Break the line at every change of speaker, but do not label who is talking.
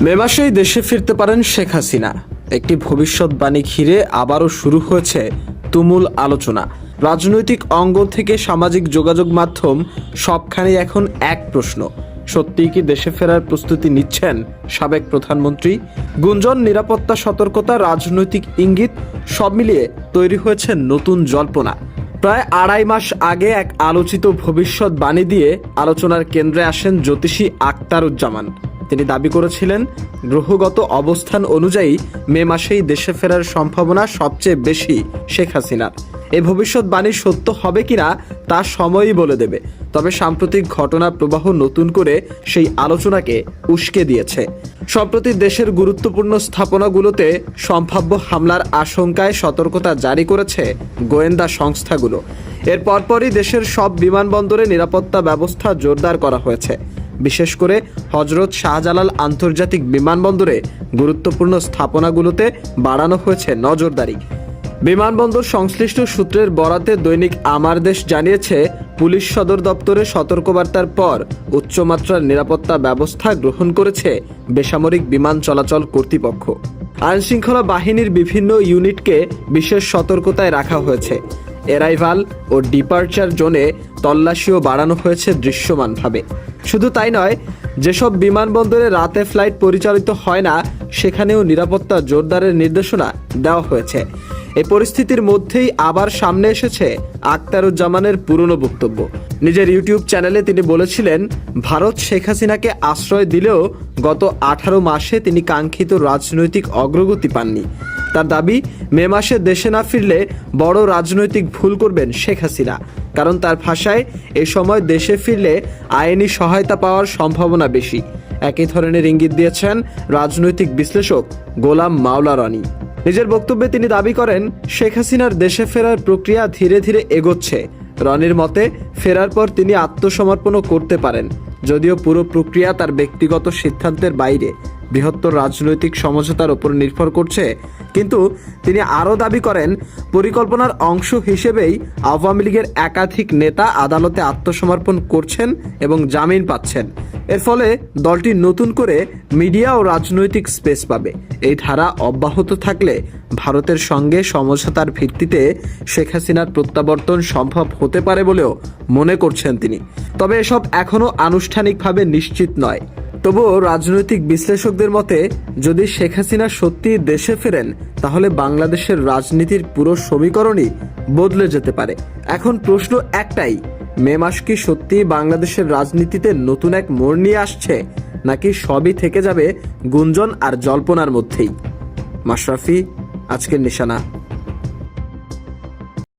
মে মাসেই দেশে ফিরতে পারেন শেখ হাসিনা। একটি ভবিষ্যৎবাণী ঘিরে আবারও শুরু হয়েছে তুমুল আলোচনা। রাজনৈতিক অঙ্গন থেকে সামাজিক যোগাযোগ মাধ্যম সবখানে এখন এক প্রশ্ন, সত্যিই কি দেশে ফেরার প্রস্তুতি নিচ্ছেন সাবেক প্রধানমন্ত্রী? গুঞ্জন, নিরাপত্তা, সতর্কতা, রাজনৈতিক ইঙ্গিত সব মিলিয়ে তৈরি হয়েছে নতুন জল্পনা। প্রায় আড়াই মাস আগে এক আলোচিত ভবিষ্যৎবাণী দিয়ে আলোচনার কেন্দ্রে আসেন জ্যোতিষী আখতারুজ্জামান। তিনি দাবি করেছিলেন, গ্রহগত অবস্থান অনুযায়ী মে মাসেই দেশে ফেরার সম্ভাবনা সবচেয়ে বেশি শেখ হাসিনার। এই ভবিষ্যৎবাণী সত্য হবে কিনা তা সময়ই বলে দেবে। তবে সাম্প্রতিক ঘটনা প্রবাহ নতুন করে সেই আলোচনাকে উস্কে দিয়েছে। সম্প্রতি দেশের গুরুত্বপূর্ণ স্থাপনাগুলোতে সম্ভাব্য হামলার আশঙ্কায় সতর্কতা জারি করেছে গোয়েন্দা সংস্থাগুলো। এর পরপরই দেশের সব বিমানবন্দরে নিরাপত্তা ব্যবস্থা জোরদার করা হয়েছে। বিশেষ করে হজরত শাহজালাল আন্তর্জাতিক বিমানবন্দরে গুরুত্বপূর্ণ স্থাপনাগুলোতে বাড়ানো হয়েছে নজরদারি। বিমানবন্দর সংশ্লিষ্ট সূত্রের বরাতে দৈনিক আমার দেশ জানিয়েছে, পুলিশ সদর দপ্তরে সতর্কবার্তার পর উচ্চমাত্রার নিরাপত্তা ব্যবস্থা গ্রহণ করেছে বেসামরিক বিমান চলাচল কর্তৃপক্ষ। আইনশৃঙ্খলা বাহিনীর বিভিন্ন ইউনিটকে বিশেষ সতর্কতায় রাখা হয়েছে। অ্যারাইভাল ও ডিপার্চার জোনে তল্লাশিও বাড়ানো হয়েছে দৃশ্যমানভাবে। শুধু তাই নয়, যেসব বিমানবন্দরে রাতে ফ্লাইট পরিচালিত হয় না সেখানেও নিরাপত্তা জোরদারের নির্দেশনা দেওয়া হয়েছে। এই পরিস্থিতির মধ্যেই আবার সামনে এসেছে আখতারুজ্জামানের পুরনো বক্তব্য। নিজের ইউটিউব চ্যানেলে তিনি বলেছিলেন, ভারত শেখ হাসিনাকে আশ্রয় দিলেও গত 18 মাসে তিনি কাঙ্ক্ষিত রাজনৈতিক অগ্রগতি পাননি। তার দাবি, মে মাসে দেশে না ফিরলে বড় রাজনৈতিক ভুল করবেন শেখ হাসিনা। কারণ তার ভাষায়, এ সময় দেশে ফিরলে আইনি সহায়তা পাওয়ার সম্ভাবনা বেশি। একই ধরনের ইঙ্গিত দিয়েছেন রাজনৈতিক বিশ্লেষক গোলাম মাওলা রনি। নিজের বক্তব্যে তিনি দাবি করেন, শেখ হাসিনার দেশে ফেরার প্রক্রিয়া ধীরে ধীরে এগোচ্ছে। রনির মতে, ফেরার পর তিনি আত্মসমর্পণও করতে পারেন, যদিও পুরো প্রক্রিয়া তার ব্যক্তিগত সিদ্ধান্তের বাইরে, বৃহত্তর রাজনৈতিক সমঝোতার উপর নির্ভর করছে। কিন্তু তিনি আরও দাবি করেন, পরিকল্পনার অংশ হিসেবেই আওয়ামী লীগের একাধিক নেতা আদালতে আত্মসমর্পণ করছেন এবং জামিন পাচ্ছেন। এর ফলে দলটি নতুন করে মিডিয়া ও রাজনৈতিক স্পেস পাবে। এই ধারা অব্যাহত থাকলে ভারতের সঙ্গে সমঝোতার ভিত্তিতে শেখ হাসিনার প্রত্যাবর্তন সম্ভব হতে পারে বলেও মনে করছেন তিনি। তবে এসব এখনও আনুষ্ঠানিকভাবে নিশ্চিত নয়। তবুও রাজনৈতিক বিশ্লেষকদের মতে, যদি শেখ হাসিনা সত্যি দেশে ফেরেন তাহলে বাংলাদেশের রাজনীতির পুরো সমীকরণই বদলে যেতে পারে। এখন প্রশ্ন একটাই, মে মাস কি সত্যি বাংলাদেশের রাজনীতিতে নতুন এক মোড় নিয়ে আসছে, নাকি সবই থেকে যাবে গুঞ্জন আর জল্পনার মধ্যেই? মাশরাফি, আজকের নিশানা।